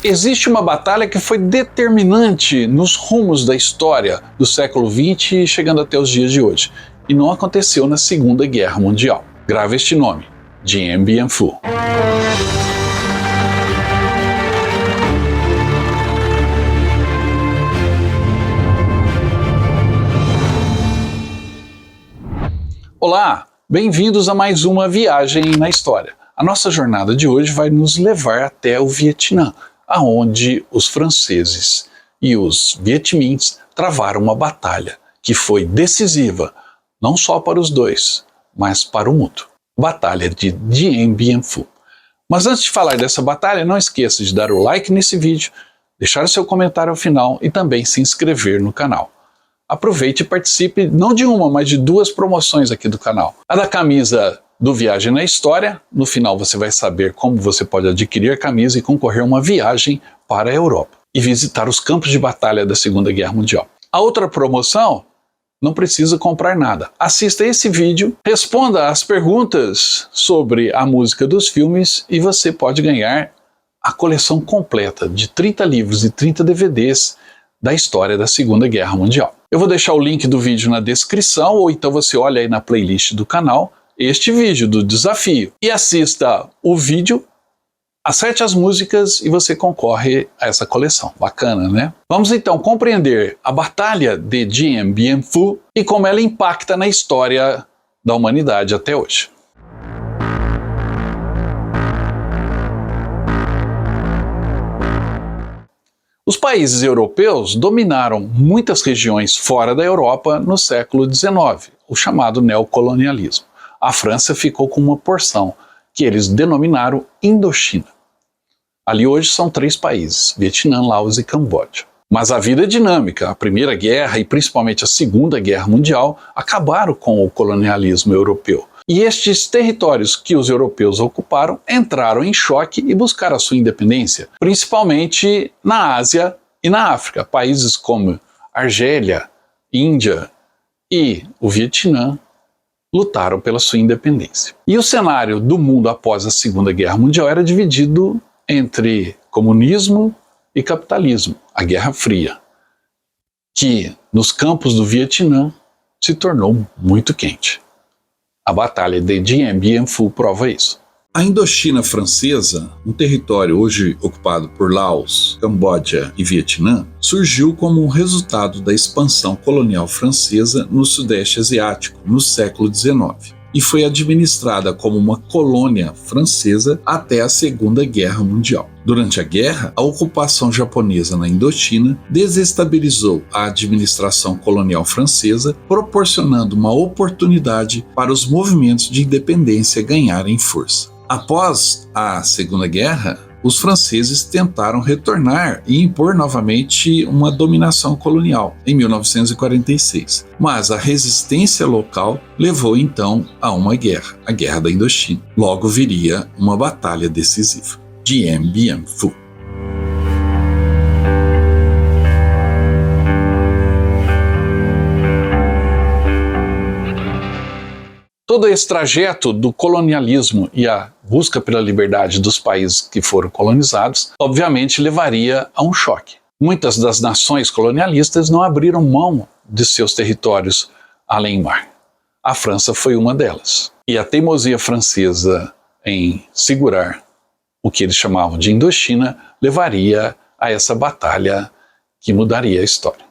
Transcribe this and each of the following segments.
Existe uma batalha que foi determinante nos rumos da história do século XX, chegando até os dias de hoje, e não aconteceu na Segunda Guerra Mundial. Grave este nome: Dien Bien Phu. Olá, bem-vindos a mais uma viagem na história. A nossa jornada de hoje vai nos levar até o Vietnã, aonde os franceses e os vietmins travaram uma batalha que foi decisiva, não só para os dois, mas para o mundo. Batalha de Dien Bien Phu. Mas antes de falar dessa batalha, não esqueça de dar o like nesse vídeo, deixar o seu comentário ao final e também se inscrever no canal. Aproveite e participe não de uma, mas de duas promoções aqui do canal. A da camisa do Viagem na História, no final você vai saber como você pode adquirir a camisa e concorrer a uma viagem para a Europa e visitar os campos de batalha da Segunda Guerra Mundial. A outra promoção, não precisa comprar nada. Assista esse vídeo, responda as perguntas sobre a música dos filmes e você pode ganhar a coleção completa de 30 livros e 30 DVDs da história da Segunda Guerra Mundial. Eu vou deixar o link do vídeo na descrição, ou então você olha aí na playlist do canal este vídeo do desafio e assista o vídeo, acerte as músicas e você concorre a essa coleção. Bacana, né? Vamos então compreender a Batalha de Dien Bien Phu e como ela impacta na história da humanidade até hoje. Os países europeus dominaram muitas regiões fora da Europa no século XIX, o chamado neocolonialismo. A França ficou com uma porção, que eles denominaram Indochina. Ali hoje são 3 países, Vietnã, Laos e Camboja. Mas a vida é dinâmica. A Primeira Guerra e principalmente a Segunda Guerra Mundial acabaram com o colonialismo europeu. E estes territórios que os europeus ocuparam entraram em choque e buscaram a sua independência, principalmente na Ásia e na África. Países como Argélia, Índia e o Vietnã lutaram pela sua independência. E o cenário do mundo após a Segunda Guerra Mundial era dividido entre comunismo e capitalismo, a Guerra Fria, que nos campos do Vietnã se tornou muito quente. A Batalha de Dien Bien Phu prova isso. A Indochina francesa, um território hoje ocupado por Laos, Camboja e Vietnã, surgiu como um resultado da expansão colonial francesa no Sudeste Asiático, no século XIX, e foi administrada como uma colônia francesa até a Segunda Guerra Mundial. Durante a guerra, a ocupação japonesa na Indochina desestabilizou a administração colonial francesa, proporcionando uma oportunidade para os movimentos de independência ganharem força. Após a Segunda Guerra, os franceses tentaram retornar e impor novamente uma dominação colonial em 1946, mas a resistência local levou então a uma guerra, a Guerra da Indochina. Logo viria uma batalha decisiva, Dien Bien Phu. Todo esse trajeto do colonialismo e a busca pela liberdade dos países que foram colonizados, obviamente levaria a um choque. Muitas das nações colonialistas não abriram mão de seus territórios além mar. A França foi uma delas. E a teimosia francesa em segurar o que eles chamavam de Indochina levaria a essa batalha que mudaria a história.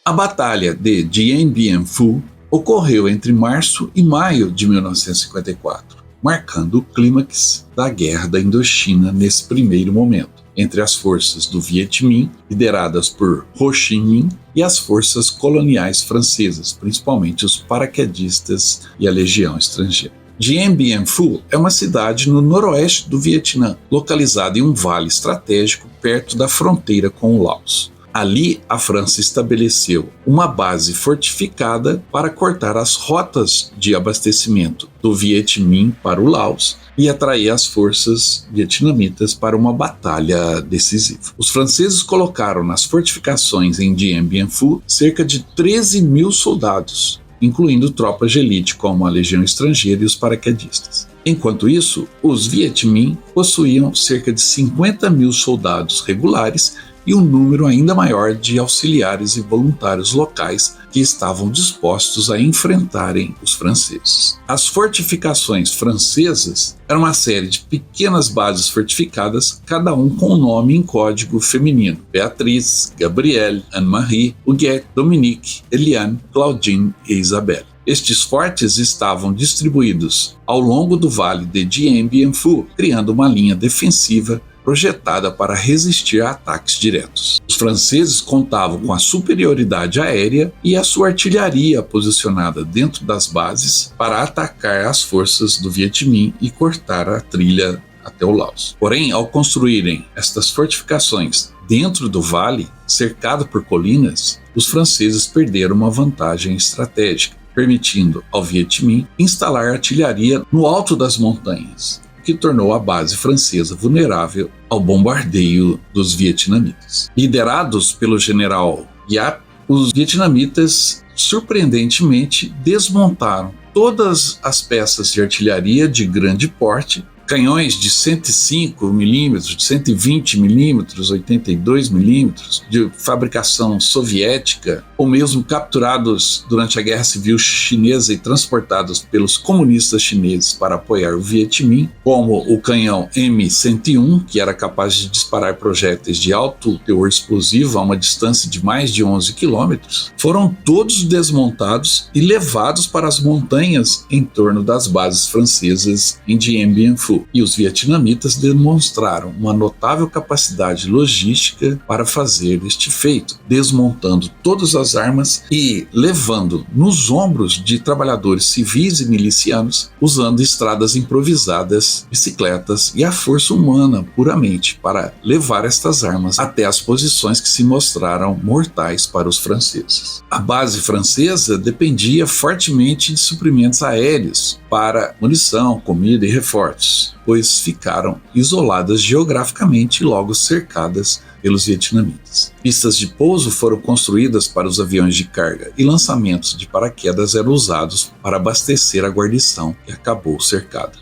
A Batalha de Dien Bien Phu ocorreu entre março e maio de 1954, marcando o clímax da Guerra da Indochina nesse primeiro momento, entre as forças do Viet Minh, lideradas por Ho Chi Minh, e as forças coloniais francesas, principalmente os paraquedistas e a Legião Estrangeira. Dien Bien Phu é uma cidade no noroeste do Vietnã, localizada em um vale estratégico perto da fronteira com o Laos. Ali, a França estabeleceu uma base fortificada para cortar as rotas de abastecimento do Viet Minh para o Laos e atrair as forças vietnamitas para uma batalha decisiva. Os franceses colocaram nas fortificações em Dien Bien Phu cerca de 13 mil soldados incluindo tropas de elite como a Legião Estrangeira e os paraquedistas. Enquanto isso, os Viet Minh possuíam cerca de 50 mil soldados regulares e um número ainda maior de auxiliares e voluntários locais que estavam dispostos a enfrentarem os franceses. As fortificações francesas eram uma série de pequenas bases fortificadas, cada um com um nome em código feminino: Beatriz, Gabrielle, Anne-Marie, Huguette, Dominique, Eliane, Claudine e Isabelle. Estes fortes estavam distribuídos ao longo do vale de Dien Bien Phu, criando uma linha defensiva projetada para resistir a ataques diretos. Os franceses contavam com a superioridade aérea e a sua artilharia posicionada dentro das bases para atacar as forças do Viet Minh e cortar a trilha até o Laos. Porém, ao construírem estas fortificações dentro do vale, cercado por colinas, os franceses perderam uma vantagem estratégica, permitindo ao Viet Minh instalar artilharia no alto das montanhas, que tornou a base francesa vulnerável ao bombardeio dos vietnamitas. Liderados pelo general Giap, os vietnamitas surpreendentemente desmontaram todas as peças de artilharia de grande porte, canhões de 105mm, de 120mm, 82mm, de fabricação soviética, ou mesmo capturados durante a Guerra Civil Chinesa e transportados pelos comunistas chineses para apoiar o Viet Minh, como o canhão M101, que era capaz de disparar projéteis de alto teor explosivo a uma distância de mais de 11 quilômetros, foram todos desmontados e levados para as montanhas em torno das bases francesas em Dien Bien Phu. E os vietnamitas demonstraram uma notável capacidade logística para fazer este feito, desmontando todas as armas e levando nos ombros de trabalhadores civis e milicianos, usando estradas improvisadas, bicicletas e a força humana puramente para levar estas armas até as posições que se mostraram mortais para os franceses. A base francesa dependia fortemente de suprimentos aéreos para munição, comida e reforços, pois ficaram isoladas geograficamente e logo cercadas pelos vietnamitas. Pistas de pouso foram construídas para os aviões de carga e lançamentos de paraquedas eram usados para abastecer a guarnição que acabou cercada.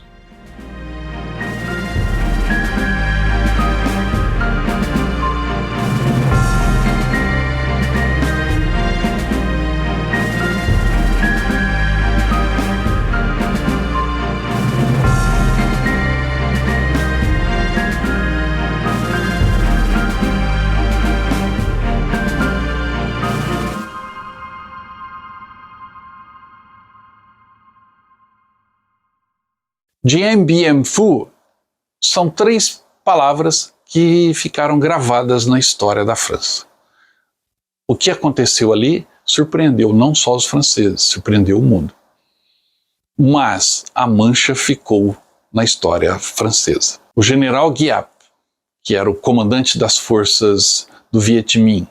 Dien Bien Phu são 3 palavras que ficaram gravadas na história da França. O que aconteceu ali surpreendeu não só os franceses, surpreendeu o mundo. Mas a mancha ficou na história francesa. O general Giap, que era o comandante das forças do Viet Minh,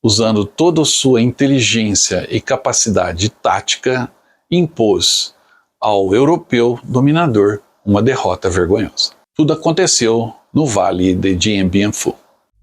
usando toda a sua inteligência e capacidade tática, impôs ao europeu dominador uma derrota vergonhosa. Tudo aconteceu no vale de Dien Bien Phu.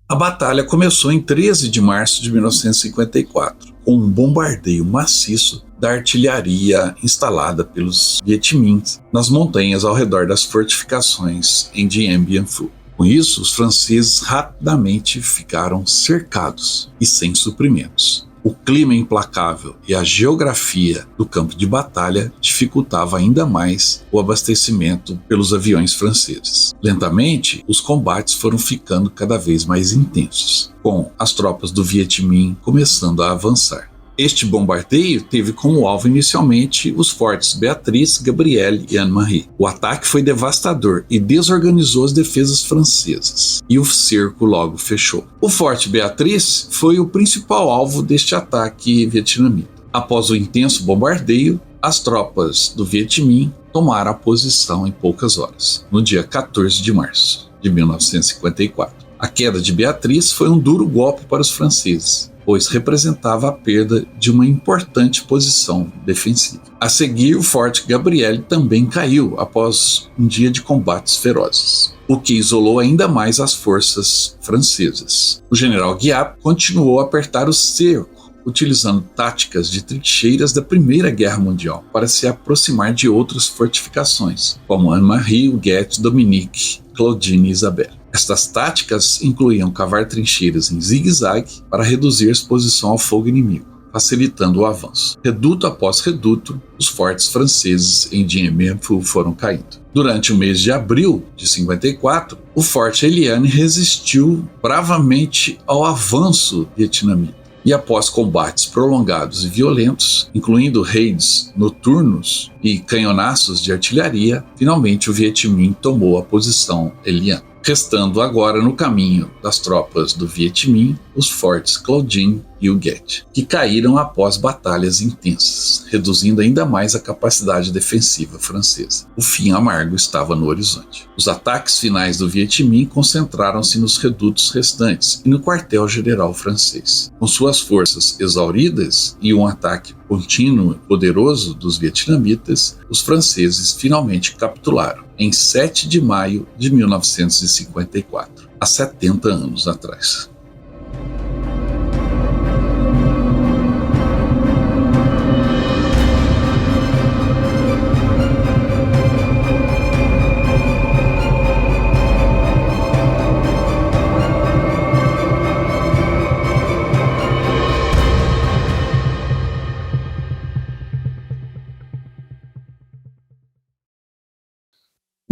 A batalha começou em 13 de março de 1954, com um bombardeio maciço da artilharia instalada pelos Viet Minh nas montanhas ao redor das fortificações em Dien Bien Phu. Com isso, os franceses rapidamente ficaram cercados e sem suprimentos. O clima implacável e a geografia do campo de batalha dificultava ainda mais o abastecimento pelos aviões franceses. Lentamente, os combates foram ficando cada vez mais intensos, com as tropas do Viet Minh começando a avançar. Este bombardeio teve como alvo inicialmente os fortes Beatriz, Gabrielle e Anne-Marie. O ataque foi devastador e desorganizou as defesas francesas, e o cerco logo fechou. O forte Beatriz foi o principal alvo deste ataque vietnamita. Após o intenso bombardeio, as tropas do Viet Minh tomaram a posição em poucas horas, no dia 14 de março de 1954. A queda de Beatriz foi um duro golpe para os franceses, pois representava a perda de uma importante posição defensiva. A seguir, o forte Gabrielle também caiu após um dia de combates ferozes, o que isolou ainda mais as forças francesas. O general Giap continuou a apertar o cerco utilizando táticas de trincheiras da Primeira Guerra Mundial para se aproximar de outras fortificações, como Anne-Marie, Huguette, Dominique, Claudine e Isabelle. Estas táticas incluíam cavar trincheiras em zigue-zague para reduzir a exposição ao fogo inimigo, facilitando o avanço. Reduto após reduto, os fortes franceses em Dien Bien Phu foram caindo. Durante o mês de abril de 54, o forte Eliane resistiu bravamente ao avanço vietnamita. E após combates prolongados e violentos, incluindo raids noturnos e canhonaços de artilharia, finalmente o Viet Minh tomou a posição Eliane, restando agora no caminho das tropas do Viet Minh os fortes Claudine e Huguette, que caíram após batalhas intensas, reduzindo ainda mais a capacidade defensiva francesa. O fim amargo estava no horizonte. Os ataques finais do Viet Minh concentraram-se nos redutos restantes e no quartel-general francês. Com suas forças exauridas e um ataque contínuo e poderoso dos vietnamitas, os franceses finalmente capitularam em 7 de maio de 1954, há 70 anos atrás.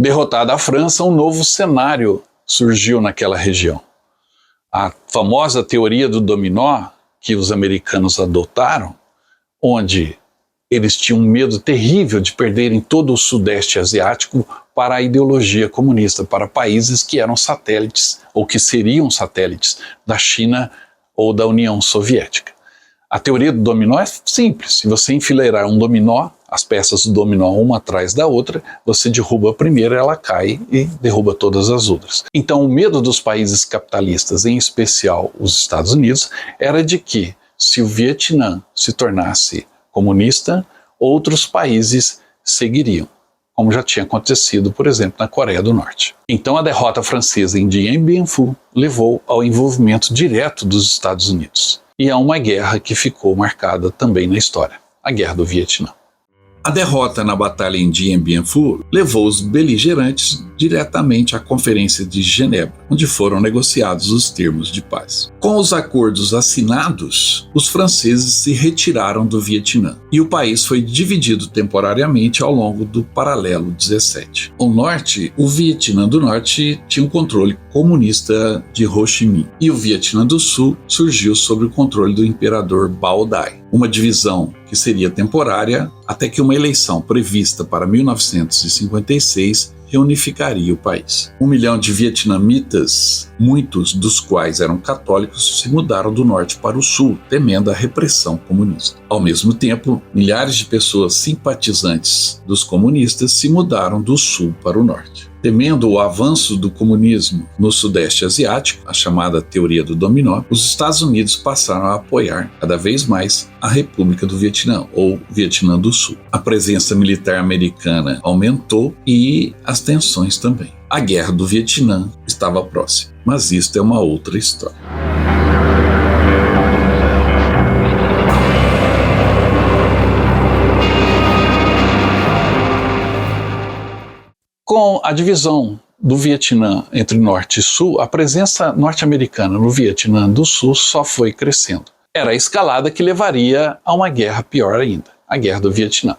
Derrotada a França, um novo cenário surgiu naquela região. A famosa teoria do dominó que os americanos adotaram, onde eles tinham um medo terrível de perderem todo o Sudeste Asiático para a ideologia comunista, para países que eram satélites ou que seriam satélites da China ou da União Soviética. A teoria do dominó é simples. Se você enfileirar um dominó, as peças do dominó uma atrás da outra, você derruba a primeira, ela cai e derruba todas as outras. Então o medo dos países capitalistas, em especial os Estados Unidos, era de que se o Vietnã se tornasse comunista, outros países seguiriam, como já tinha acontecido, por exemplo, na Coreia do Norte. Então a derrota francesa em Dien Bien Phu levou ao envolvimento direto dos Estados Unidos. E a uma guerra que ficou marcada também na história, a Guerra do Vietnã. A derrota na batalha em Dien Bien Phu levou os beligerantes diretamente à Conferência de Genebra, onde foram negociados os termos de paz. Com os acordos assinados, os franceses se retiraram do Vietnã e o país foi dividido temporariamente ao longo do Paralelo 17. Ao norte, o Vietnã do Norte tinha um controle comunista de Ho Chi Minh e o Vietnã do Sul surgiu sob o controle do imperador Bao Dai. Uma divisão que seria temporária até que uma eleição prevista para 1956 reunificaria o país. 1 milhão de vietnamitas, muitos dos quais eram católicos, se mudaram do norte para o sul, temendo a repressão comunista. Ao mesmo tempo, milhares de pessoas simpatizantes dos comunistas se mudaram do sul para o norte. Temendo o avanço do comunismo no Sudeste Asiático, a chamada teoria do dominó, os Estados Unidos passaram a apoiar cada vez mais a República do Vietnã, ou Vietnã do Sul. A presença militar americana aumentou e as tensões também. A Guerra do Vietnã estava próxima, mas isto é uma outra história. Com a divisão do Vietnã entre Norte e Sul, a presença norte-americana no Vietnã do Sul só foi crescendo. Era a escalada que levaria a uma guerra pior ainda, a Guerra do Vietnã.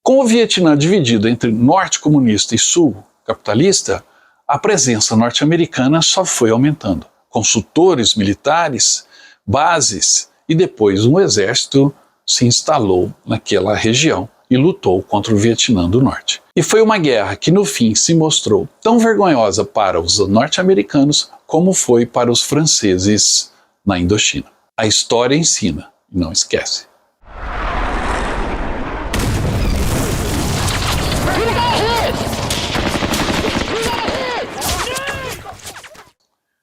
Com o Vietnã dividido entre Norte comunista e Sul capitalista, a presença norte-americana só foi aumentando. Consultores militares, bases e depois um exército se instalou naquela região e lutou contra o Vietnã do Norte. E foi uma guerra que no fim se mostrou tão vergonhosa para os norte-americanos como foi para os franceses na Indochina. A história ensina e não esquece.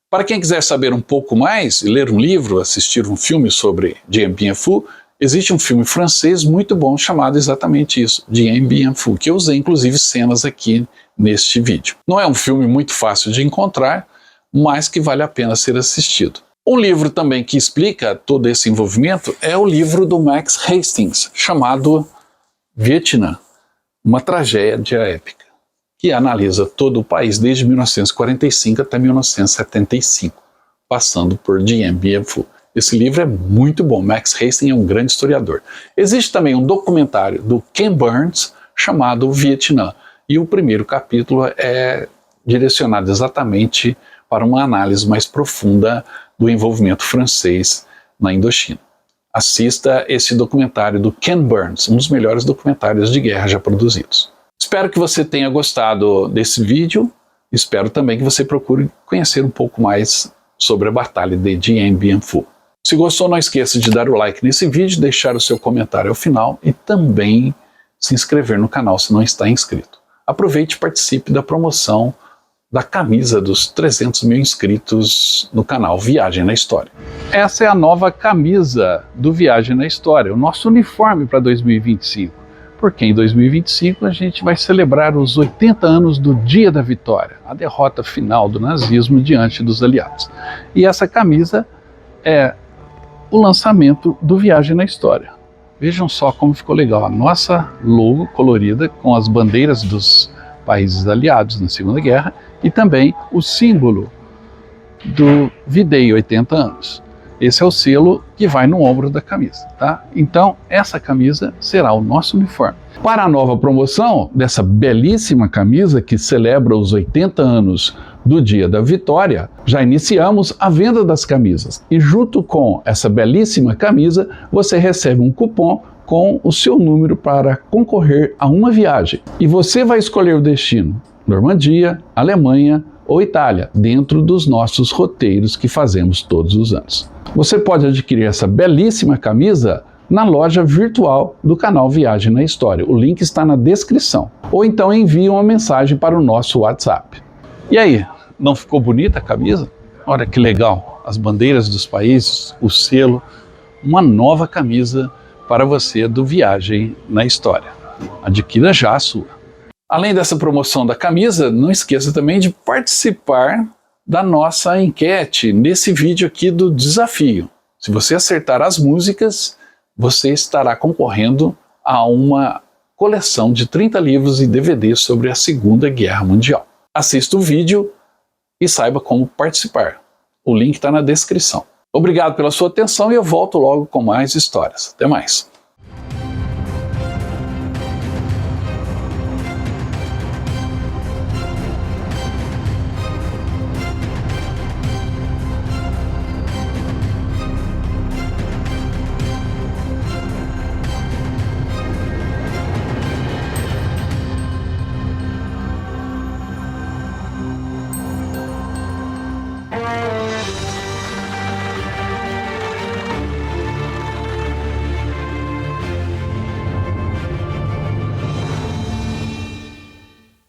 Para quem quiser saber um pouco mais, ler um livro, assistir um filme sobre Dien Bien Phu, Existe um filme francês muito bom chamado exatamente isso, Dien Bien Phu, que eu usei inclusive cenas aqui neste vídeo. Não é um filme muito fácil de encontrar, mas que vale a pena ser assistido. Um livro também que explica todo esse envolvimento é o livro do Max Hastings, chamado Vietnã, uma tragédia épica, que analisa todo o país desde 1945 até 1975, passando por Dien Bien Phu. Esse livro é muito bom, Max Hastings é um grande historiador. Existe também um documentário do Ken Burns chamado Vietnã, e o primeiro capítulo é direcionado exatamente para uma análise mais profunda do envolvimento francês na Indochina. Assista esse documentário do Ken Burns, um dos melhores documentários de guerra já produzidos. Espero que você tenha gostado desse vídeo, espero também que você procure conhecer um pouco mais sobre a Batalha de Dien Bien Phu. Se gostou, não esqueça de dar o like nesse vídeo, deixar o seu comentário ao final e também se inscrever no canal se não está inscrito. Aproveite e participe da promoção da camisa dos 300 mil inscritos no canal Viagem na História. Essa é a nova camisa do Viagem na História, o nosso uniforme para 2025, porque em 2025 a gente vai celebrar os 80 anos do Dia da Vitória, a derrota final do nazismo diante dos aliados. E essa camisa é o lançamento do Viagem na História. Vejam só como ficou legal a nossa logo colorida com as bandeiras dos países aliados na Segunda Guerra e também o símbolo do V-Day 80 anos. Esse é o selo que vai no ombro da camisa, tá? Então, essa camisa será o nosso uniforme. Para a nova promoção dessa belíssima camisa que celebra os 80 anos do Dia da Vitória, já iniciamos a venda das camisas. E junto com essa belíssima camisa, você recebe um cupom com o seu número para concorrer a uma viagem. E você vai escolher o destino: Normandia, Alemanha ou Itália, dentro dos nossos roteiros que fazemos todos os anos. Você pode adquirir essa belíssima camisa na loja virtual do canal Viagem na História. O link está na descrição. Ou então envie uma mensagem para o nosso WhatsApp. E aí, não ficou bonita a camisa? Olha que legal, as bandeiras dos países, o selo, uma nova camisa para você do Viagem na História. Adquira já a sua. Além dessa promoção da camisa, não esqueça também de participar da nossa enquete nesse vídeo aqui do desafio. Se você acertar as músicas, você estará concorrendo a uma coleção de 30 livros e DVDs sobre a Segunda Guerra Mundial. Assista o vídeo e saiba como participar. O link está na descrição. Obrigado pela sua atenção e eu volto logo com mais histórias. Até mais!